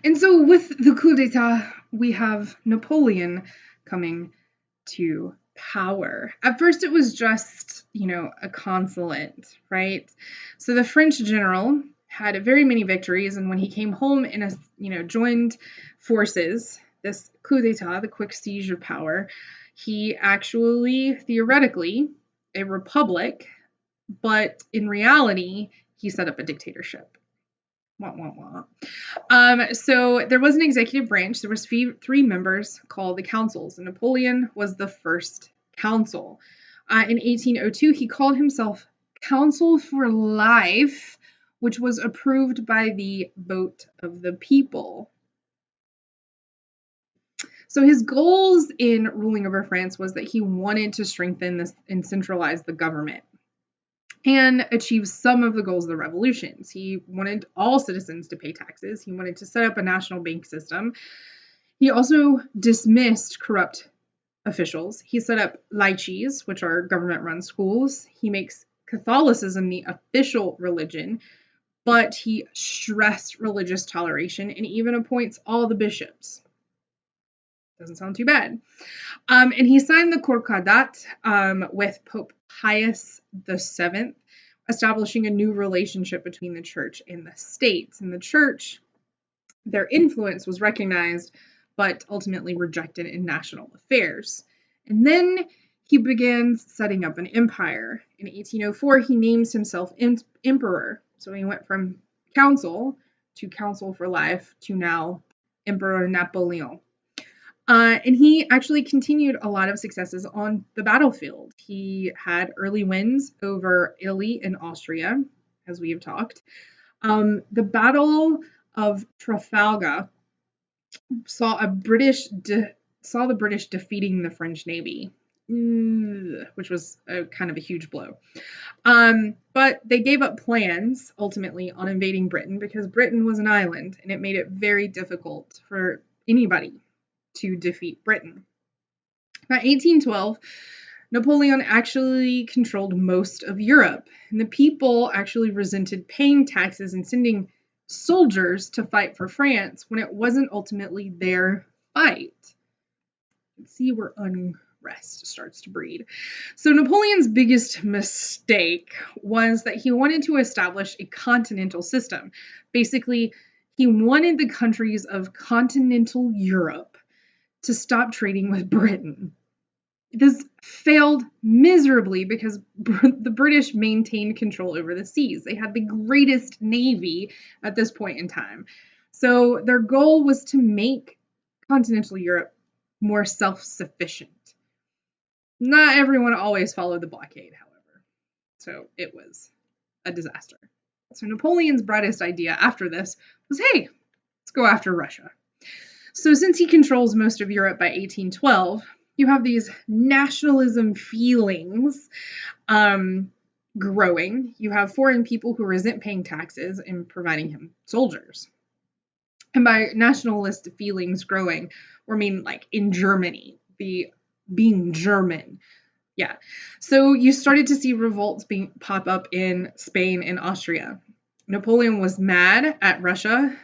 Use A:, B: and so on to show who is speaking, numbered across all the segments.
A: And so with the coup d'etat, we have Napoleon coming to power. At first, it was just, a consulate, right? So the French general had very many victories, and when he came home and, joined forces, this coup d'etat, the quick siege of power, he actually, theoretically, a republic, but in reality, he set up a dictatorship. Wah, wah, wah. So there was an executive branch. There was three members called the councils, and Napoleon was the first council. In 1802, he called himself Council for Life, which was approved by the vote of the people. So his goals in ruling over France was that he wanted to strengthen this and centralize the government and achieve some of the goals of the revolutions. He wanted all citizens to pay taxes. He wanted to set up a national bank system. He also dismissed corrupt officials. He set up lychees, which are government-run schools. He makes Catholicism the official religion, but he stressed religious toleration and even appoints all the bishops. Doesn't sound too bad. And he signed the Concordat with Pope Pius VII, establishing a new relationship between the church and the state. And the church, their influence was recognized, but ultimately rejected in national affairs. And then he began setting up an empire. In 1804, he names himself emperor. So he went from council to Council for Life to now Emperor Napoleon. And he actually continued a lot of successes on the battlefield. He had early wins over Italy and Austria, as we have talked. The Battle of Trafalgar saw the British defeating the French Navy, which was kind of a huge blow. But they gave up plans ultimately on invading Britain because Britain was an island, and it made it very difficult for anybody to defeat Britain. By 1812, Napoleon actually controlled most of Europe, and the people actually resented paying taxes and sending soldiers to fight for France when it wasn't ultimately their fight. You can see where unrest starts to breed. So Napoleon's biggest mistake was that he wanted to establish a continental system. Basically, he wanted the countries of continental Europe to stop trading with Britain. This failed miserably because the British maintained control over the seas. They had the greatest navy at this point in time. So their goal was to make continental Europe more self-sufficient. Not everyone always followed the blockade, however. So it was a disaster. So Napoleon's brightest idea after this was, hey, let's go after Russia. So since he controls most of Europe by 1812, you have these nationalism feelings growing. You have foreign people who resent paying taxes and providing him soldiers. And by nationalist feelings growing, we mean like in Germany, being German. Yeah. So you started to see revolts pop up in Spain and Austria. Napoleon was mad at Russia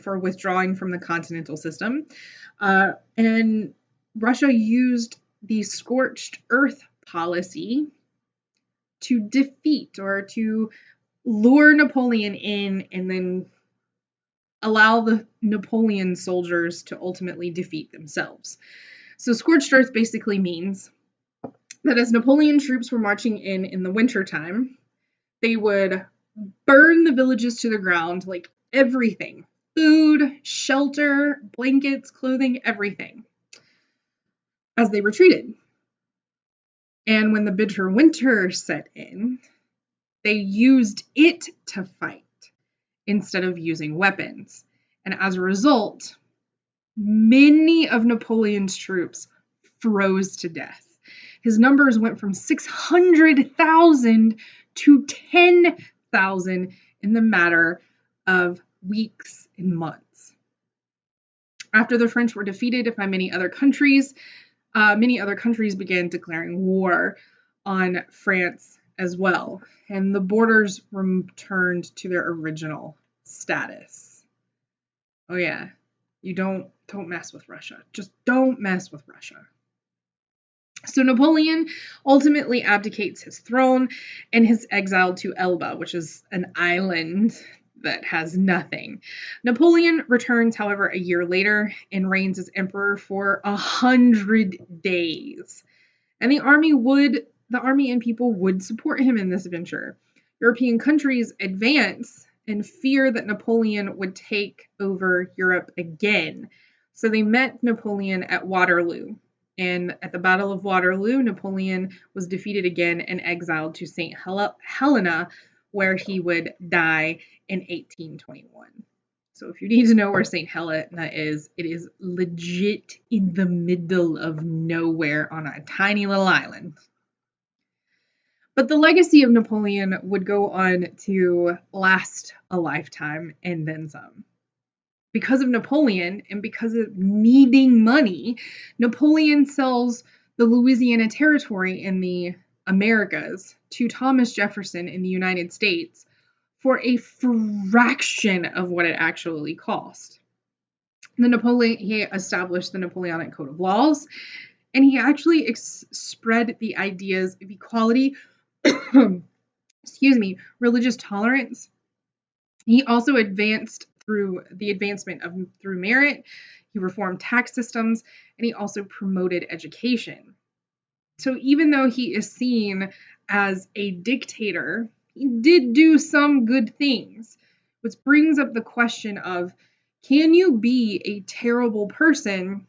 A: for withdrawing from the continental system. And Russia used the scorched earth policy to defeat or to lure Napoleon in and then allow the Napoleon soldiers to ultimately defeat themselves. So scorched earth basically means that as Napoleon troops were marching in the wintertime, they would burn the villages to the ground, like everything. Food, shelter, blankets, clothing, everything, as they retreated. And when the bitter winter set in, they used it to fight instead of using weapons. And as a result, many of Napoleon's troops froze to death. His numbers went from 600,000 to 10,000 in the matter of weeks and months. After the French were defeated by many other countries began declaring war on France as well, and the borders returned to their original status. Oh yeah. You don't mess with Russia. Just don't mess with Russia. So Napoleon ultimately abdicates his throne and is exiled to Elba, which is an island that has nothing. Napoleon returns, however, a year later and reigns as emperor for 100 days. And the army and people would support him in this venture. European countries advance and fear that Napoleon would take over Europe again. So they met Napoleon at Waterloo. And at the Battle of Waterloo, Napoleon was defeated again and exiled to St. Helena, where he would die in 1821. So if you need to know where St. Helena is, it is legit in the middle of nowhere on a tiny little island. But the legacy of Napoleon would go on to last a lifetime and then some. Because of Napoleon and because of needing money, Napoleon sells the Louisiana Territory in the Americas to Thomas Jefferson in the United States for a fraction of what it actually cost. He established the Napoleonic Code of Laws, and he actually spread the ideas of equality, excuse me, religious tolerance. He also advanced through the advancement of through merit. He reformed tax systems, and he also promoted education. So even though he is seen as a dictator, he did do some good things, which brings up the question of, can you be a terrible person?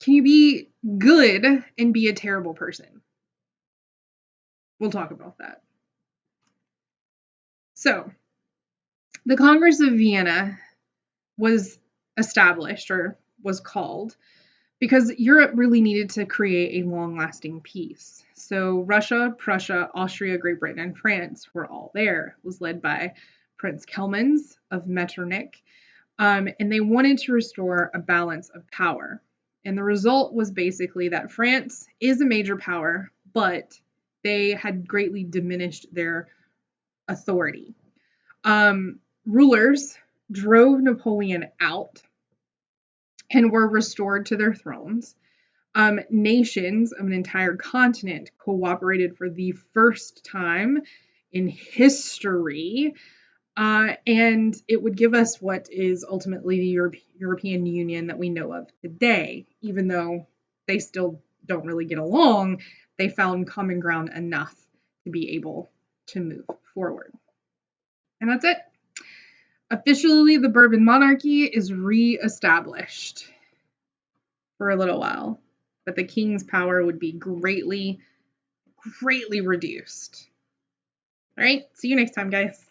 A: Can you be good and be a terrible person? We'll talk about that. So, the Congress of Vienna was established, or was called, because Europe really needed to create a long-lasting peace. So Russia, Prussia, Austria, Great Britain, and France were all there. It was led by Prince Kelmans of Metternich, and they wanted to restore a balance of power. And the result was basically that France is a major power, but they had greatly diminished their authority. Rulers drove Napoleon out and were restored to their thrones. Nations of an entire continent cooperated for the first time in history, and it would give us what is ultimately the European Union that we know of today. Even though they still don't really get along, they found common ground enough to be able to move forward. And that's it. Officially, the Bourbon monarchy is re-established for a little while, but the king's power would be greatly, greatly reduced. All right, see you next time, guys.